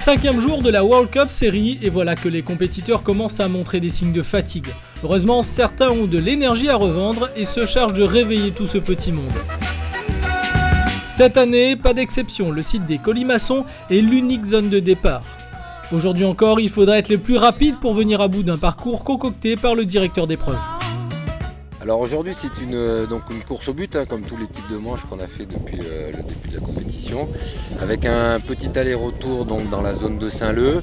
5e jour de la World Cup Series et voilà que les compétiteurs commencent à montrer des signes de fatigue. Heureusement, certains ont de l'énergie à revendre et se chargent de réveiller tout ce petit monde. Cette année, pas d'exception, le site des Colimaçons est l'unique zone de départ. Aujourd'hui encore, il faudra être le plus rapide pour venir à bout d'un parcours concocté par le directeur d'épreuve. Alors aujourd'hui c'est une course au but, comme tous les types de manches qu'on a fait depuis le début de la compétition, avec un petit aller-retour donc dans la zone de Saint-Leu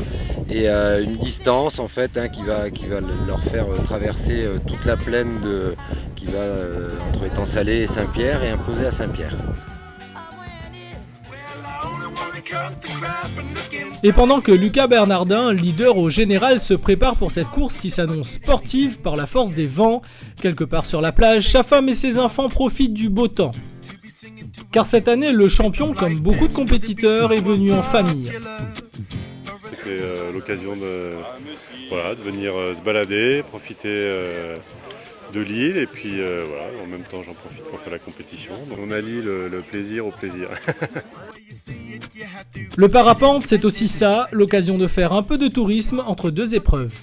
et une distance en fait qui va leur faire traverser toute la plaine qui va entre Étang-Salé et Saint-Pierre et imposer à Saint-Pierre. Et pendant que Lucas Bernardin, leader au général, se prépare pour cette course qui s'annonce sportive par la force des vents, quelque part sur la plage, sa femme et ses enfants profitent du beau temps. Car cette année, le champion, comme beaucoup de compétiteurs, est venu en famille. C'est l'occasion de venir se balader, profiter de l'île et puis en même temps j'en profite pour faire la compétition. Donc on allie le plaisir au plaisir. Le parapente, c'est aussi ça, l'occasion de faire un peu de tourisme entre deux épreuves.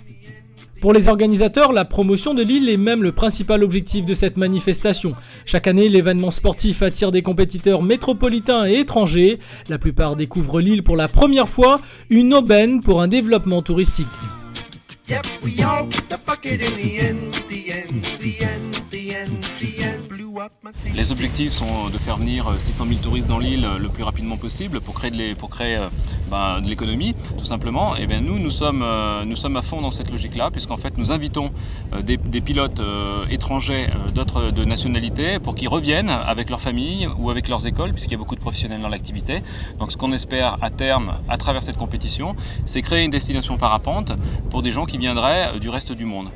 Pour les organisateurs, la promotion de l'île est même le principal objectif de cette manifestation. Chaque année, l'événement sportif attire des compétiteurs métropolitains et étrangers. La plupart découvrent l'île pour la première fois, une aubaine pour un développement touristique. Les objectifs sont de faire venir 600 000 touristes dans l'île le plus rapidement possible pour créer de l'économie, tout simplement. Et bien nous sommes à fond dans cette logique-là, puisqu'en fait nous invitons des pilotes étrangers de nationalités pour qu'ils reviennent avec leurs familles ou avec leurs écoles, puisqu'il y a beaucoup de professionnels dans l'activité. Donc ce qu'on espère à terme, à travers cette compétition, c'est créer une destination parapente pour des gens qui viendraient du reste du monde.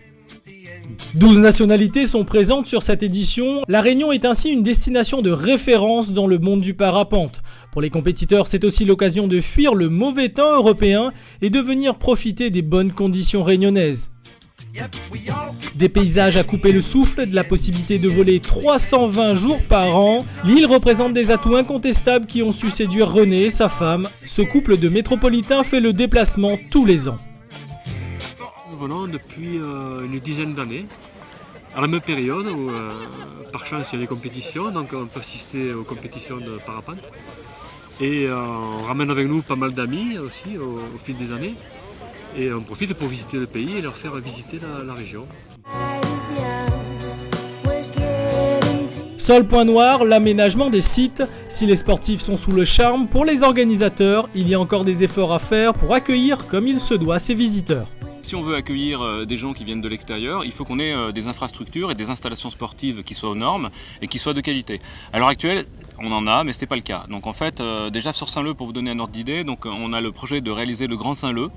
12 nationalités sont présentes sur cette édition. La Réunion est ainsi une destination de référence dans le monde du parapente. Pour les compétiteurs, c'est aussi l'occasion de fuir le mauvais temps européen et de venir profiter des bonnes conditions réunionnaises. Des paysages à couper le souffle, de la possibilité de voler 320 jours par an. L'île représente des atouts incontestables qui ont su séduire René et sa femme. Ce couple de métropolitains fait le déplacement tous les ans. Nous venons depuis une dizaine d'années, à la même période où par chance il y a des compétitions, donc on peut assister aux compétitions de parapente. Et on ramène avec nous pas mal d'amis aussi au fil des années. Et on profite pour visiter le pays et leur faire visiter la région. Seul point noir, l'aménagement des sites. Si les sportifs sont sous le charme, pour les organisateurs, il y a encore des efforts à faire pour accueillir comme il se doit ces visiteurs. Si on veut accueillir des gens qui viennent de l'extérieur, il faut qu'on ait des infrastructures et des installations sportives qui soient aux normes et qui soient de qualité. À l'heure actuelle, on en a, mais ce n'est pas le cas. Donc en fait, déjà sur Saint-Leu, pour vous donner un ordre d'idée, donc on a le projet de réaliser le Grand Saint-Leu,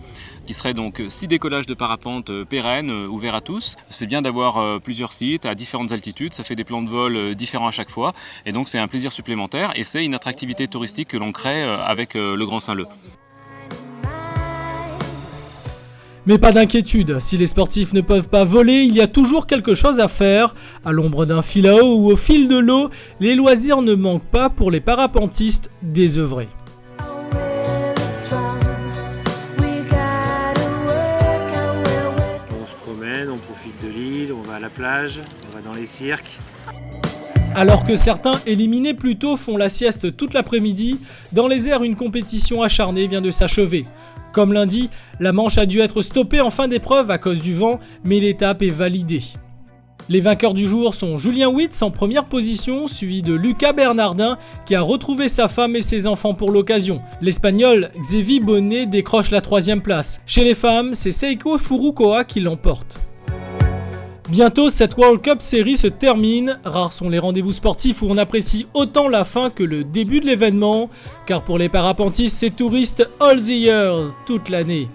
qui serait donc 6 décollages de parapente pérennes, ouverts à tous. C'est bien d'avoir plusieurs sites à différentes altitudes, ça fait des plans de vol différents à chaque fois, et donc c'est un plaisir supplémentaire, et c'est une attractivité touristique que l'on crée avec le Grand Saint-Leu. Mais pas d'inquiétude, si les sportifs ne peuvent pas voler, il y a toujours quelque chose à faire. À l'ombre d'un fil à eau ou au fil de l'eau, les loisirs ne manquent pas pour les parapentistes désœuvrés. On se promène, on profite de l'île, on va à la plage, on va dans les cirques. Alors que certains, éliminés plus tôt, font la sieste toute l'après-midi, dans les airs, une compétition acharnée vient de s'achever. Comme lundi, la manche a dû être stoppée en fin d'épreuve à cause du vent, mais l'étape est validée. Les vainqueurs du jour sont Julien Witz en première position, suivi de Lucas Bernardin qui a retrouvé sa femme et ses enfants pour l'occasion. L'Espagnol Xevi Bonnet décroche la 3e place. Chez les femmes, c'est Seiko Furukawa qui l'emporte. Bientôt, cette World Cup Series se termine. Rares sont les rendez-vous sportifs où on apprécie autant la fin que le début de l'événement. Car pour les parapentistes, c'est touriste all the years, toute l'année.